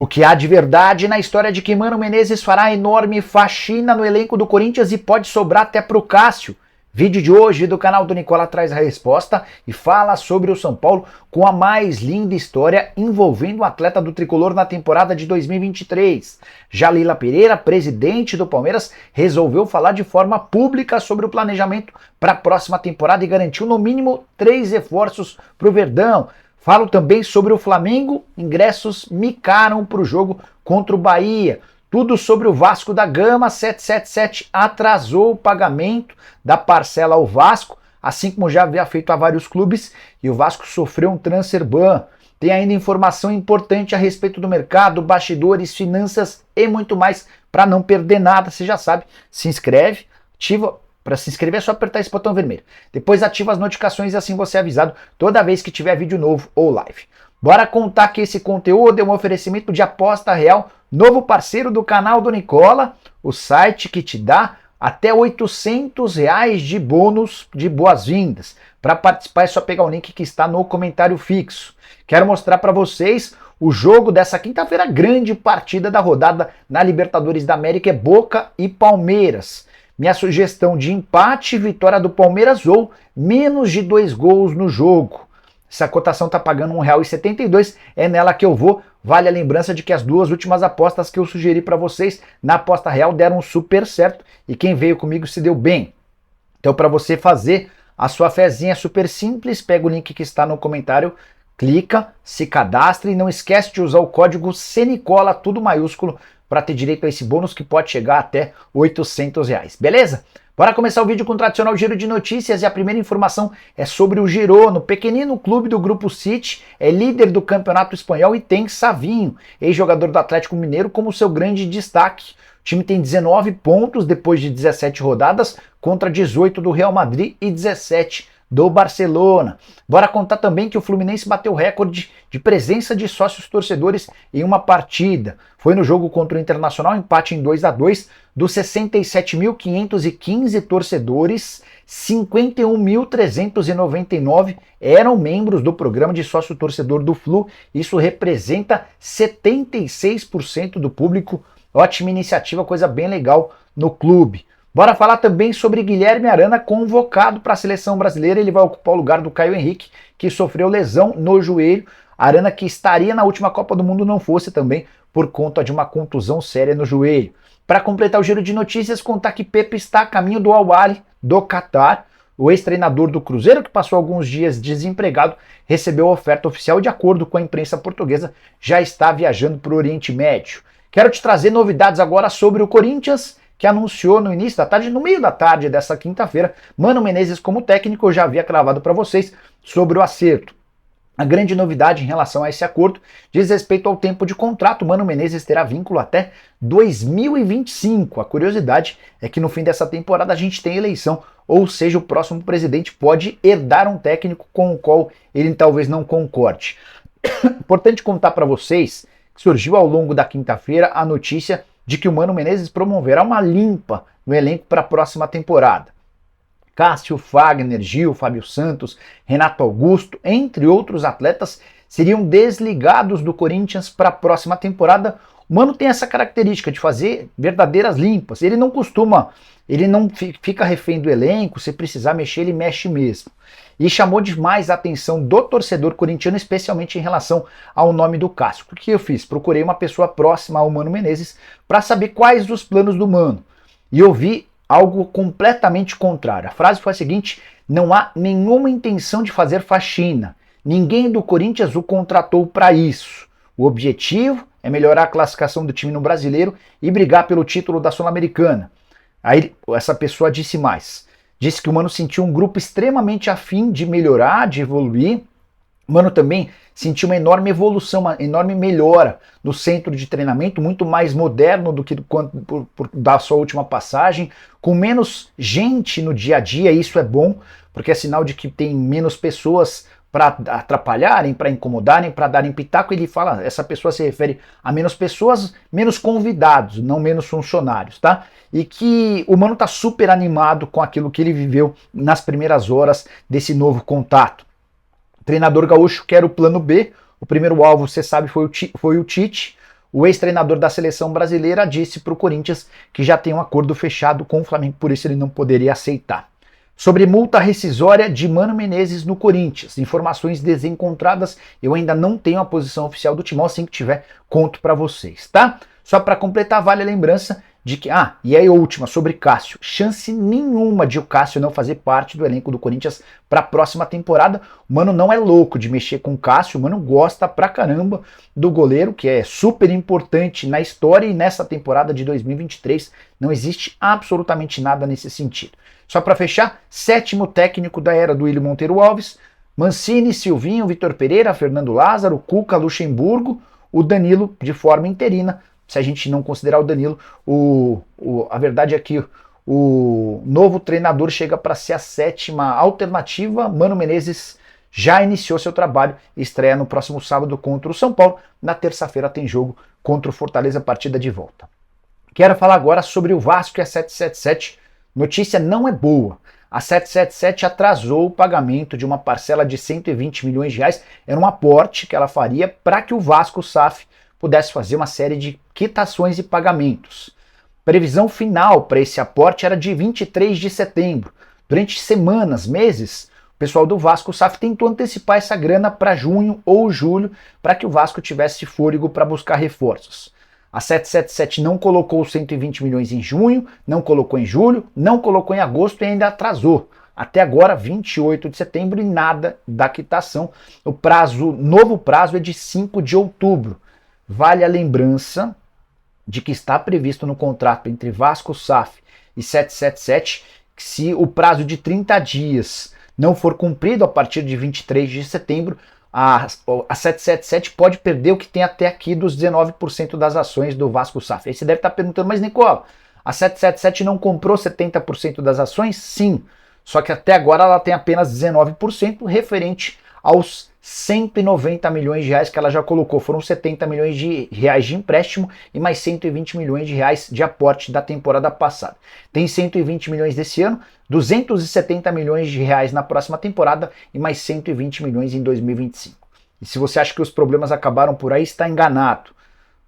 O que há de verdade na história de que Mano Menezes fará enorme faxina no elenco do Corinthians e pode sobrar até pro Cássio? Vídeo de hoje do canal do Nicola traz a resposta e fala sobre o São Paulo com a mais linda história envolvendo o atleta do tricolor na temporada de 2023. Já Leila Pereira, presidente do Palmeiras, resolveu falar de forma pública sobre o planejamento para a próxima temporada e garantiu no mínimo 3 reforços para o Verdão. Falo também sobre o Flamengo, ingressos micaram para o jogo contra o Bahia. Tudo sobre o Vasco da Gama, 777 atrasou o pagamento da parcela ao Vasco, assim como já havia feito a vários clubes, e o Vasco sofreu um transfer ban. Tem ainda informação importante a respeito do mercado, bastidores, finanças e muito mais. Para não perder nada, você já sabe, se inscreve, ativa. Para se inscrever é só apertar esse botão vermelho. Depois ativa as notificações e assim você é avisado toda vez que tiver vídeo novo ou live. Bora contar que esse conteúdo é um oferecimento de Aposta Real, novo parceiro do canal do Nicola, o site que te dá até R$800 de bônus de boas-vindas. Para participar é só pegar o link que está no comentário fixo. Quero mostrar para vocês o jogo dessa quinta-feira, grande partida da rodada na Libertadores da América é Boca e Palmeiras. Minha sugestão de empate, vitória do Palmeiras ou menos de 2 gols no jogo. Essa cotação está pagando R$1,72, é nela que eu vou. Vale a lembrança de que as duas últimas apostas que eu sugeri para vocês na aposta real deram super certo e quem veio comigo se deu bem. Então para você fazer a sua fezinha é super simples, pega o link que está no comentário, clica, se cadastra e não esquece de usar o código CNICOLA, tudo maiúsculo, para ter direito a esse bônus que pode chegar até R$800, beleza? Bora começar o vídeo com o tradicional giro de notícias e a primeira informação é sobre o Girona, o pequenino clube do Grupo City, é líder do campeonato espanhol e tem Savinho, ex-jogador do Atlético Mineiro, como seu grande destaque. O time tem 19 pontos depois de 17 rodadas contra 18 do Real Madrid e 17 do Barcelona. Bora contar também que o Fluminense bateu o recorde de presença de sócios torcedores em uma partida. Foi no jogo contra o Internacional, empate em 2-2, dos 67.515 torcedores, 51.399 eram membros do programa de sócio torcedor do Flu. Isso representa 76% do público. Ótima iniciativa, coisa bem legal no clube. Bora falar também sobre Guilherme Arana, convocado para a seleção brasileira. Ele vai ocupar o lugar do Caio Henrique, que sofreu lesão no joelho. Arana que estaria na última Copa do Mundo não fosse também por conta de uma contusão séria no joelho. Para completar o giro de notícias, contar que Pepe está a caminho do Al Ahly do Catar. O ex-treinador do Cruzeiro, que passou alguns dias desempregado, recebeu a oferta oficial e, de acordo com a imprensa portuguesa, já está viajando para o Oriente Médio. Quero te trazer novidades agora sobre o Corinthians, que anunciou no início da tarde, no meio da tarde dessa quinta-feira, Mano Menezes como técnico. Eu já havia cravado para vocês sobre o acerto. A grande novidade em relação a esse acordo diz respeito ao tempo de contrato. Mano Menezes terá vínculo até 2025. A curiosidade é que no fim dessa temporada a gente tem eleição, ou seja, o próximo presidente pode herdar um técnico com o qual ele talvez não concorde. Importante contar para vocês que surgiu ao longo da quinta-feira a notícia de que o Mano Menezes promoverá uma limpa no elenco para a próxima temporada. Cássio, Fagner, Gil, Fábio Santos, Renato Augusto, entre outros atletas, seriam desligados do Corinthians para a próxima temporada. O Mano tem essa característica de fazer verdadeiras limpas. Ele não fica refém do elenco, se precisar mexer, ele mexe mesmo. E chamou demais a atenção do torcedor corintiano, especialmente em relação ao nome do Cássio. O que eu fiz? Procurei uma pessoa próxima ao Mano Menezes para saber quais os planos do Mano. E eu vi algo completamente contrário. A frase foi a seguinte: não há nenhuma intenção de fazer faxina. Ninguém do Corinthians o contratou para isso. O objetivo é melhorar a classificação do time no Brasileiro e brigar pelo título da Sul-Americana. Aí essa pessoa disse mais. Disse que o Mano sentiu um grupo extremamente afim de melhorar, de evoluir. O Mano também sentiu uma enorme evolução, uma enorme melhora no centro de treinamento, muito mais moderno do que da sua última passagem, com menos gente no dia a dia. Isso é bom, porque é sinal de que tem menos pessoas para atrapalharem, para incomodarem, para darem pitaco. Ele fala, essa pessoa se refere a menos pessoas, menos convidados, não menos funcionários, tá? E que o Mano tá super animado com aquilo que ele viveu nas primeiras horas desse novo contato. O treinador gaúcho quer o plano B. O primeiro alvo, você sabe, foi o Tite. O ex-treinador da seleção brasileira disse para o Corinthians que já tem um acordo fechado com o Flamengo, por isso ele não poderia aceitar. Sobre multa rescisória de Mano Menezes no Corinthians, informações desencontradas, eu ainda não tenho a posição oficial do Timão, assim que tiver, conto para vocês, tá? Só para completar, vale a lembrança de que, e aí a última, sobre Cássio, chance nenhuma de o Cássio não fazer parte do elenco do Corinthians para a próxima temporada. O Mano não é louco de mexer com o Cássio, o Mano gosta pra caramba do goleiro, que é super importante na história, e nessa temporada de 2023 não existe absolutamente nada nesse sentido. Só para fechar, 7º técnico da era do Willian Monteiro Alves: Mancini, Silvinho, Vitor Pereira, Fernando Lázaro, Cuca, Luxemburgo, o Danilo de forma interina. Se a gente não considerar o Danilo, a verdade é que o novo treinador chega para ser a 7ª alternativa. Mano Menezes já iniciou seu trabalho, estreia no próximo sábado contra o São Paulo. Na terça-feira tem jogo contra o Fortaleza, partida de volta. Quero falar agora sobre o Vasco e a 777. Notícia não é boa. A 777 atrasou o pagamento de uma parcela de 120 milhões de reais. Era um aporte que ela faria para que o Vasco SAF pudesse fazer uma série de quitações e pagamentos. Previsão final para esse aporte era de 23 de setembro. Durante semanas, meses, o pessoal do Vasco SAF tentou antecipar essa grana para junho ou julho, para que o Vasco tivesse fôlego para buscar reforços. A 777 não colocou os 120 milhões em junho, não colocou em julho, não colocou em agosto e ainda atrasou. Até agora, 28 de setembro, e nada da quitação. O novo prazo é de 5 de outubro. Vale a lembrança de que está previsto no contrato entre Vasco SAF e 777 que, se o prazo de 30 dias não for cumprido a partir de 23 de setembro, a 777 pode perder o que tem até aqui dos 19% das ações do Vasco SAF. Aí você deve estar perguntando, mas Nicola, a 777 não comprou 70% das ações? Sim, só que até agora ela tem apenas 19% referente aos 190 milhões de reais que ela já colocou. Foram 70 milhões de reais de empréstimo e mais 120 milhões de reais de aporte da temporada passada. Tem 120 milhões desse ano, 270 milhões de reais na próxima temporada e mais 120 milhões em 2025. E se você acha que os problemas acabaram por aí, está enganado.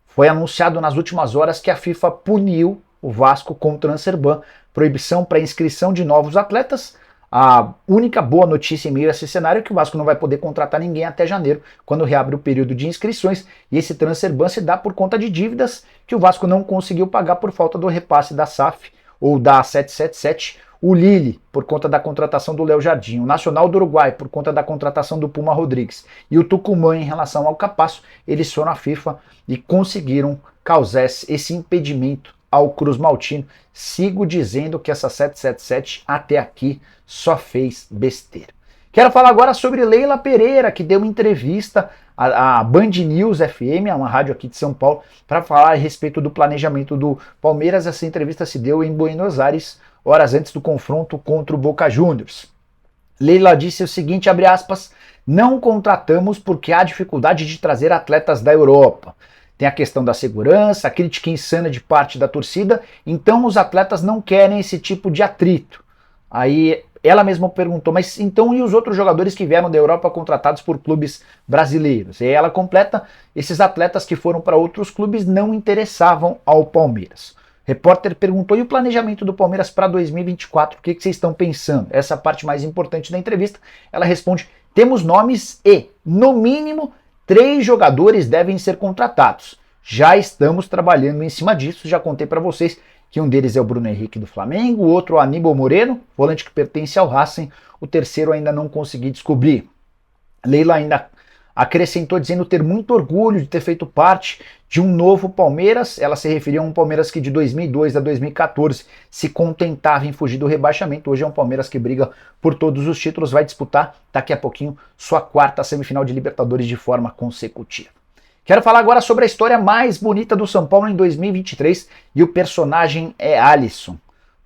Foi anunciado nas últimas horas que a FIFA puniu o Vasco com o transfer ban, proibição para inscrição de novos atletas. A única boa notícia em meio a esse cenário é que o Vasco não vai poder contratar ninguém até janeiro, quando reabre o período de inscrições, e esse transfer ban se dá por conta de dívidas que o Vasco não conseguiu pagar por falta do repasse da SAF ou da 777, o Lille por conta da contratação do Léo Jardim, o Nacional do Uruguai por conta da contratação do Puma Rodrigues e o Tucumã em relação ao Capasso. Eles foram à FIFA e conseguiram causar esse impedimento ao Cruz Maltino. Sigo dizendo que essa 777 até aqui só fez besteira. Quero falar agora sobre Leila Pereira, que deu uma entrevista à Band News FM, uma rádio aqui de São Paulo, para falar a respeito do planejamento do Palmeiras. Essa entrevista se deu em Buenos Aires, horas antes do confronto contra o Boca Juniors. Leila disse o seguinte, abre aspas: não contratamos porque há dificuldade de trazer atletas da Europa. Tem a questão da segurança, a crítica insana de parte da torcida, então os atletas não querem esse tipo de atrito. Aí ela mesma perguntou, mas então e os outros jogadores que vieram da Europa contratados por clubes brasileiros? E aí ela completa, esses atletas que foram para outros clubes não interessavam ao Palmeiras. O repórter perguntou, e o planejamento do Palmeiras para 2024, o que vocês estão pensando? Essa é a parte mais importante da entrevista. Ela responde, temos nomes e, no mínimo, 3 jogadores devem ser contratados. Já estamos trabalhando em cima disso, já contei para vocês que um deles é o Bruno Henrique do Flamengo, o outro é o Aníbal Moreno, volante que pertence ao Racing, o terceiro ainda não consegui descobrir. Leila ainda acrescentou dizendo ter muito orgulho de ter feito parte de um novo Palmeiras. Ela se referia a um Palmeiras que de 2002 a 2014 se contentava em fugir do rebaixamento. Hoje é um Palmeiras que briga por todos os títulos, vai disputar daqui a pouquinho sua 4ª semifinal de Libertadores de forma consecutiva. Quero falar agora sobre a história mais bonita do São Paulo em 2023 e o personagem é Alisson.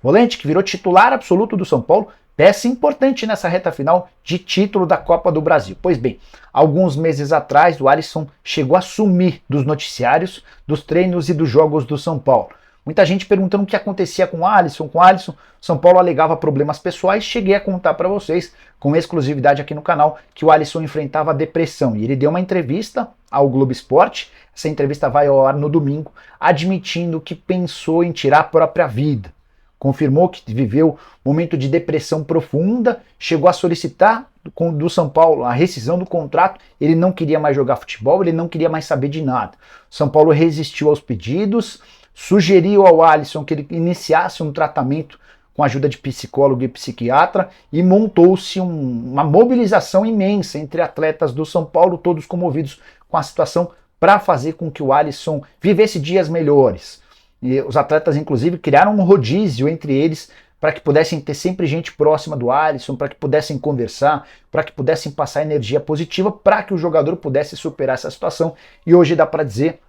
Volante que virou titular absoluto do São Paulo, peça importante nessa reta final de título da Copa do Brasil. Pois bem, alguns meses atrás o Alisson chegou a sumir dos noticiários, dos treinos e dos jogos do São Paulo. Muita gente perguntando o que acontecia com o Alisson. Com o Alisson, São Paulo alegava problemas pessoais. Cheguei a contar para vocês, com exclusividade aqui no canal, que o Alisson enfrentava depressão. E ele deu uma entrevista ao Globo Esporte. Essa entrevista vai ao ar no domingo, admitindo que pensou em tirar a própria vida. Confirmou que viveu um momento de depressão profunda, chegou a solicitar do São Paulo a rescisão do contrato, ele não queria mais jogar futebol, ele não queria mais saber de nada. São Paulo resistiu aos pedidos, sugeriu ao Alisson que ele iniciasse um tratamento com a ajuda de psicólogo e psiquiatra e montou-se uma mobilização imensa entre atletas do São Paulo, todos comovidos com a situação, para fazer com que o Alisson vivesse dias melhores. E os atletas, inclusive, criaram um rodízio entre eles para que pudessem ter sempre gente próxima do Alisson, para que pudessem conversar, para que pudessem passar energia positiva, para que o jogador pudesse superar essa situação. E hoje dá para dizer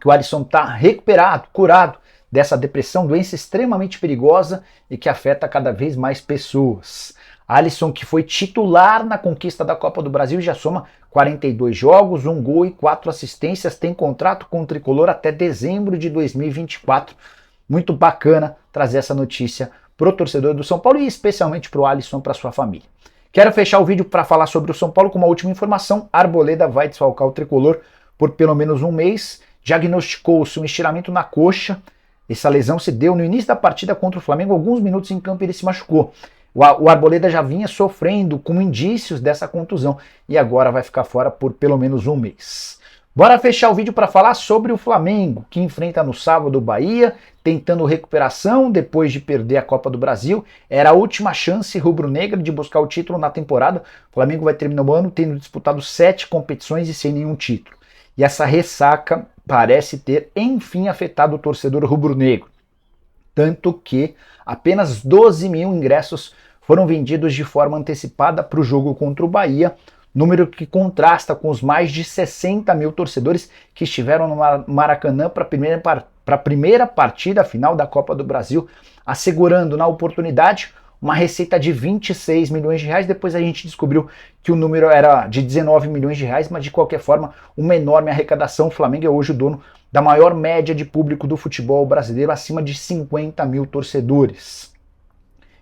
que o Alisson está recuperado, curado dessa depressão, doença extremamente perigosa e que afeta cada vez mais pessoas. Alisson, que foi titular na conquista da Copa do Brasil, já soma 42 jogos, 1 gol e 4 assistências, tem contrato com o Tricolor até dezembro de 2024. Muito bacana trazer essa notícia para o torcedor do São Paulo e especialmente para o Alisson, para sua família. Quero fechar o vídeo para falar sobre o São Paulo com uma última informação. Arboleda vai desfalcar o Tricolor por pelo menos um mês. Diagnosticou-se um estiramento na coxa. Essa lesão se deu no início da partida contra o Flamengo. Alguns minutos em campo ele se machucou. O Arboleda já vinha sofrendo com indícios dessa contusão e agora vai ficar fora por pelo menos um mês. Bora fechar o vídeo para falar sobre o Flamengo, que enfrenta no sábado o Bahia, tentando recuperação depois de perder a Copa do Brasil. Era a última chance rubro-negra de buscar o título na temporada. O Flamengo vai terminar o ano tendo disputado 7 competições e sem nenhum título. E essa ressaca parece ter, enfim, afetado o torcedor rubro-negro. Tanto que apenas 12 mil ingressos foram vendidos de forma antecipada para o jogo contra o Bahia, número que contrasta com os mais de 60 mil torcedores que estiveram no Maracanã para a primeira partida final da Copa do Brasil, assegurando na oportunidade uma receita de 26 milhões de reais. Depois a gente descobriu que o número era de 19 milhões de reais, mas de qualquer forma uma enorme arrecadação. O Flamengo é hoje o dono da maior média de público do futebol brasileiro, acima de 50 mil torcedores.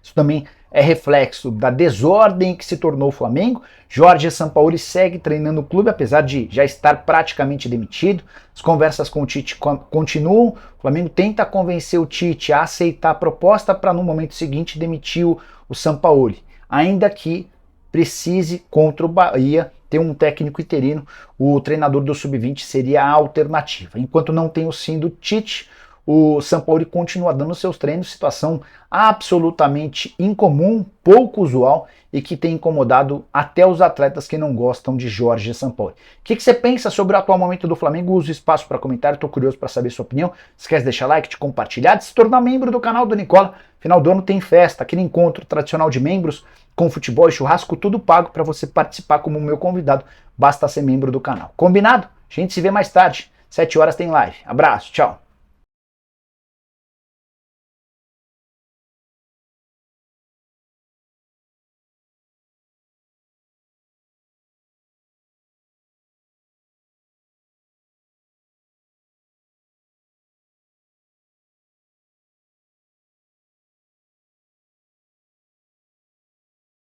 Isso também é reflexo da desordem que se tornou o Flamengo. Jorge Sampaoli segue treinando o clube, apesar de já estar praticamente demitido. As conversas com o Tite continuam. O Flamengo tenta convencer o Tite a aceitar a proposta para, no momento seguinte, demitir o Sampaoli. Ainda que precise, contra o Bahia, ter um técnico interino, o treinador do Sub-20 seria a alternativa. Enquanto não tem o sim do Tite, o Sampaoli continua dando seus treinos, situação absolutamente incomum, pouco usual e que tem incomodado até os atletas que não gostam de Jorge Sampaoli. O que você pensa sobre o atual momento do Flamengo? Usa o espaço para comentário, estou curioso para saber sua opinião. Esquece de deixar like, de compartilhar, de se tornar membro do canal do Nicola. Final do ano tem festa, aquele encontro tradicional de membros com futebol e churrasco, tudo pago para você participar como meu convidado. Basta ser membro do canal. Combinado? A gente se vê mais tarde. 7 horas tem live. Abraço, tchau.